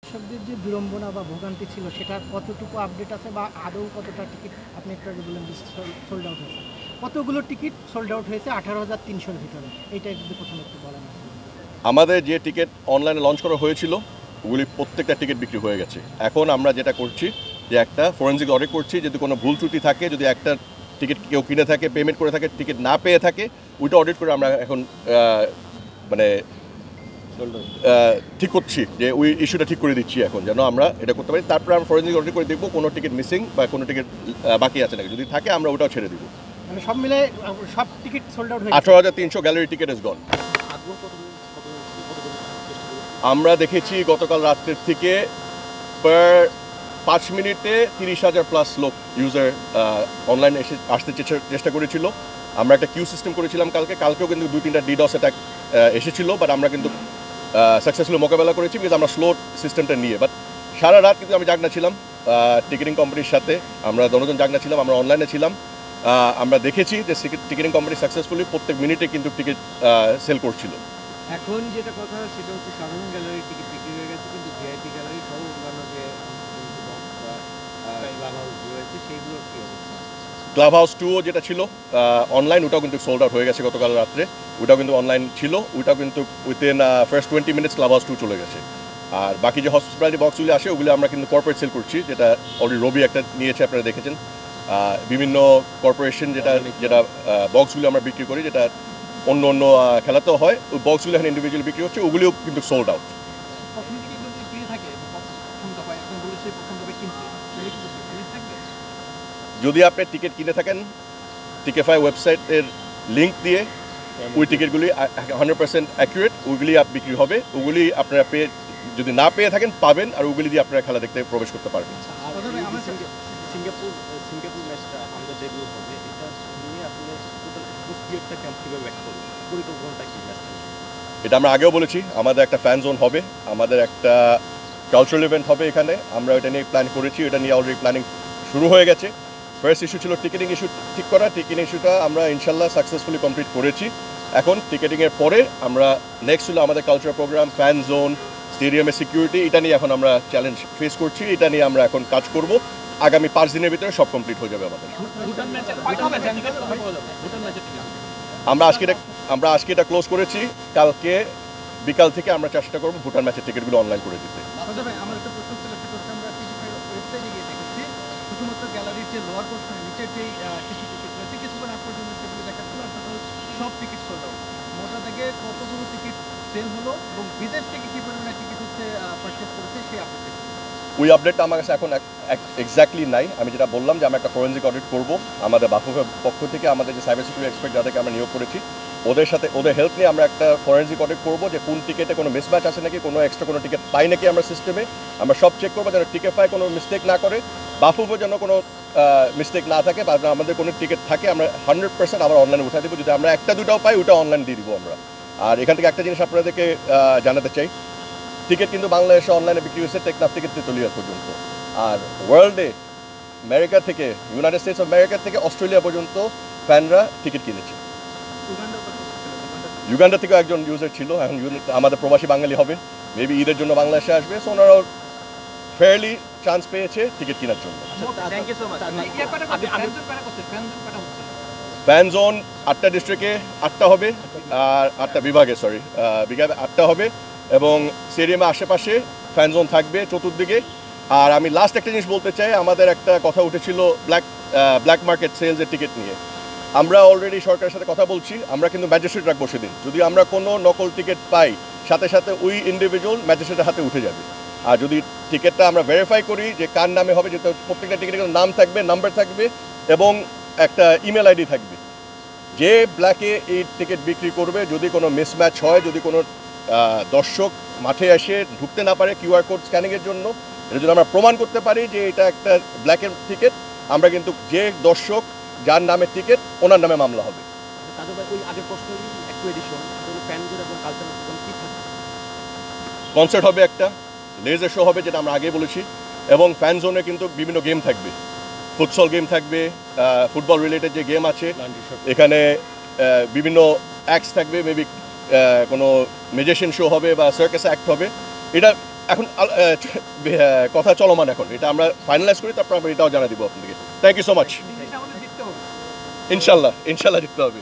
দর্শকদের যে বিড়ম্বনা বা ভোগান্তি ছিল সেটার কতটুকু আপডেট আছে বা আদৌ কতটা টিকিট আপনি একটু আগে বললেন যে সোল্ড আউট হয়েছে, কতগুলো টিকিট সোল্ড আউট হয়েছে 18,300-র ভিতরে, এইটা যদি প্রথমে একটু বলেন। আমাদের যে টিকিট অনলাইনে লঞ্চ করা হয়েছিল ওগুলি প্রত্যেকটা টিকিট বিক্রি হয়ে গেছে। এখন আমরা যেটা করছি যে একটা ফরেনজিক অডিট করছি, যদি কোনো ভুল ত্রুটি থাকে, যদি একটা টিকিট কেউ কিনে থাকে, পেমেন্ট করে থাকে, টিকিট না পেয়ে থাকে, ওইটা অডিট করে আমরা এখন মানে ঠিক করছি যে ওই ইস্যুটা ঠিক করে দিচ্ছি এখন যেন আমরা এটা করতে পারি। তারপরে আমরা ফরেনজিক অডিট করে দেখবো কোনো টিকিট মিসিং বা কোনো টিকিট বাকি আছে নাকি, যদি থাকে আমরা ওটাও ছেড়ে দিব। মানে সব মিলে সব টিকিট সোল্ড আউট হয়ে 18,300 গ্যালারি টিকিট ইজ গন। আমরা দেখেছি গতকাল রাত্রের থেকে পার 5 মিনিটে 30,000+ লোক ইউজার অনলাইনে আসতে চেষ্টা করেছিল। আমরা একটা কিউ সিস্টেম করেছিলাম কালকেও কিন্তু 2-3টা ডিডস অ্যাটাক এসেছিল, বাট আমরা কিন্তু সাকসেসফুলি মোকাবেলা করেছি বিকজ আমরা স্লো সিস্টেমটা নিয়ে। বাট সারা রাত কিন্তু আমি জাগনা ছিলাম টিকিটিং কোম্পানির সাথে, আমরা দনজন জাগনা ছিলাম, আমরা অনলাইনে ছিলাম। আমরা দেখেছি যে টিকিটিং কোম্পানি সাকসেসফুলি প্রত্যেক মিনিটে কিন্তু টিকিট সেল করছিল। এখন যেটা কথা সেটা হচ্ছে সাধারণ গ্যালারির টিকিট বিক্রি হয়ে গেছে, কিন্তু ভিআইপি গ্যালারি সহ অন্যান্য যে ক্লাব হাউস রয়েছে সেইগুলোর কী অবস্থা? ক্লাব হাউস 2 যেটা ছিল অনলাইন, ওটাও কিন্তু সোল্ড আউট হয়ে গেছে গতকাল রাত্রে। ওটাও কিন্তু অনলাইন ছিল, ওটাও কিন্তু within first 20 minutes club house 2 চলে গেছে। আর বাকি যে হসপিটালিটি বক্সগুলি আসে ওগুলো আমরা কিন্তু কর্পোরেট সেল করছি, যেটা অলরেডি রবি একটা নিয়েছে, আপনারা দেখেছেন। বিভিন্ন কর্পোরেশন যেটা বক্সগুলো আমরা বিক্রি করি, যেটা অন্য খেলাতেও হয়, ওই বক্সগুলো এখন ইন্ডিভিজুয়াল বিক্রি হচ্ছে, ওগুলিও কিন্তু সোল্ড আউট। যদি আপনি টিকিট কিনে থাকেন, টিকেফাই ওয়েবসাইটের লিঙ্ক দিয়ে ওই টিকিটগুলি 100% অ্যাকুরেট, ওইগুলি বিক্রি হবে। ওগুলি আপনারা যদি না পেয়ে থাকেন পাবেন, আর ওগুলি দিয়ে আপনারা খেলা দেখতে প্রবেশ করতে পারবেন। সিঙ্গাপুর ম্যাচটা আমাদের ডেবিউ হবে, এটা নিয়ে আসলে টোটাল অ্যাটমসফিয়ারটা কীভাবে ব্যাক করবে, পরিকল্পনাটা কী ম্যাচটা? এটা আমরা আগেও বলেছি, আমাদের একটা ফ্যান জোন হবে, আমাদের একটা কালচারাল ইভেন্ট হবে এখানে। আমরা এটা নিয়ে প্ল্যান করেছি, এটা নিয়ে অলরেডি প্ল্যানিং শুরু হয়ে গেছে। ফার্স্ট ইস্যু ছিল টিকিটিং ইস্যু ঠিক করা, টিকিটিং ইস্যুটা আমরা ইনশাল্লাহ সাকসেসফুলি কমপ্লিট করেছি। এখন টিকিটিংয়ের পরে আমরা নেক্সট ছিল আমাদের কালচারাল প্রোগ্রাম, ফ্যান জোন, স্টেডিয়ামের সিকিউরিটি, এটা নিয়ে এখন আমরা চ্যালেঞ্জ ফেস করছি। এটা নিয়ে আমরা এখন কাজ করব, আগামী 5 দিনের ভিতরে সব কমপ্লিট হয়ে যাবে আমাদের। আমরা আজকে এটা ক্লোজ করেছি, কালকে বিকাল থেকে আমরা চেষ্টা করবো ভুটান ম্যাচের টিকিটগুলো অনলাইন করে দিতে। আমার একটা প্রশ্ন ছিল, আমরা ওয়েবসাইটে গিয়ে দেখেছি শুধুমাত্র গ্যালারির যে লোয়ার পোর্শনে নিচের যে কিছু টিকিট রয়েছে, কিছুক্ষণ আগ পর্যন্ত সেগুলো দেখাচ্ছিল, আর টোটাল সব টিকিট সোল্ড আউট। মোটা থেকে কতগুলো টিকিট সেল হলো এবং বিদেশ থেকে কী পরিমাণে টিকিট হচ্ছে পারচেস করেছে সেই আপডেট? ওই আপডেটটা আমার কাছে এখন এক্স্যাক্টলি নাই। আমি যেটা বললাম যে আমরা একটা ফরেনজিক অডিট করব আমাদের বাফুফের পক্ষ থেকে, আমাদের যে সাইবার সিকিউরিটি এক্সপার্ট যাদেরকে আমরা নিয়োগ করেছি ওদের হেল্প নিয়ে আমরা একটা ফরেনজিক অডিট করব, যে কোন টিকিটে কোনো মিসম্যাচ আছে নাকি, কোনো এক্সট্রা কোনো টিকিট পাই নাকি আমরা সিস্টেমে। আমরা সব চেক করবো যেন টিকেফাই কোনো মিস্টেক না করে, বাফুফে যেন কোনো মিস্টেক না থাকে, বা আমাদের কোনো টিকিট থাকে আমরা 100% আবার অনলাইনে উঠা দেবো। যদি আমরা একটা দুটাও পাই ওটা অনলাইন দিয়ে দিব আমরা। আর এখান থেকে একটা জিনিস আপনাদেরকে জানাতে চাই, টিকিট কিন্তু বাংলাদেশে অনলাইনে বিক্রি হয়েছে টেকনাফ থেকে তেতুলিয়া পর্যন্ত, আর ওয়ার্ল্ডে আমেরিকা থেকে, ইউনাইটেড স্টেটস অফ আমেরিকা থেকে অস্ট্রেলিয়া পর্যন্ত ফ্যানরা টিকিট কিনেছে। ইউগান্ডা থেকেও একজন ইউজার ছিল, এখন আমাদের প্রবাসী বাঙালি হবে, মেবি ঈদের জন্য বাংলাদেশে আসবে, সো ওনারাও ফেয়ারলি চান্স পেয়েছে টিকিট কেনার জন্য। ফ্যান জোন 8টা ডিস্ট্রিক্টে 8টা হবে, আর 8টা বিভাগে বিভাগে 8টা হবে, এবং স্টেডিয়ামের আশেপাশে ফ্যান জোন থাকবে চতুর্দিকে। আর আমি লাস্ট একটা জিনিস বলতে চাই, আমাদের একটা কথা উঠেছিল ব্ল্যাক মার্কেট সেলসের টিকিট নিয়ে। আমরা অলরেডি সরকারের সাথে কথা বলছি, আমরা কিন্তু ম্যাজিস্ট্রেট রাখবো সেদিন। যদি আমরা কোনো নকল টিকিট পাই, সাথে সাথে ওই ইন্ডিভিজুয়াল ম্যাজিস্ট্রেটের হাতে উঠে যাবে। আর যদি টিকিটটা আমরা ভেরিফাই করি যে কার নামে হবে, যেহেতু প্রত্যেকটা টিকিটের নাম থাকবে, নাম্বার থাকবে, এবং একটা ইমেল আইডি থাকবে, যে ব্ল্যাকে এই টিকিট বিক্রি করবে, যদি কোনো মিসম্যাচ হয়, যদি কোনো দর্শক মাঠে এসে ঢুকতে না পারে কিউআর কোড স্ক্যানিংয়ের জন্য, এটা যদি আমরা প্রমাণ করতে পারি যে এটা একটা ব্ল্যাকের টিকিট, আমরা কিন্তু যে দর্শক যার নামে টিকিট ওনার নামে মামলা হবে। কনসার্ট হবে, একটা লেজার শো হবে, যেটা আমরা আগে বলেছি, এবং ফ্যান জোনে কিন্তু বিভিন্ন গেম থাকবে, ফুটসল গেম থাকবে, ফুটবল রিলেটেড যে গেম আছে, এখানে বিভিন্ন অ্যাক্টস থাকবে, মেবি কোনো ম্যাজিশিয়ান শো হবে বা সার্কাস অ্যাক্ট হবে। এটা এখন কথা চলমান এখন, এটা আমরা ফাইনালাইজ করি, তারপর আমরা এটাও জানা দিব আপনাদেরকে। Thank you so much. ইনশাল্লাহ জিততে হবে।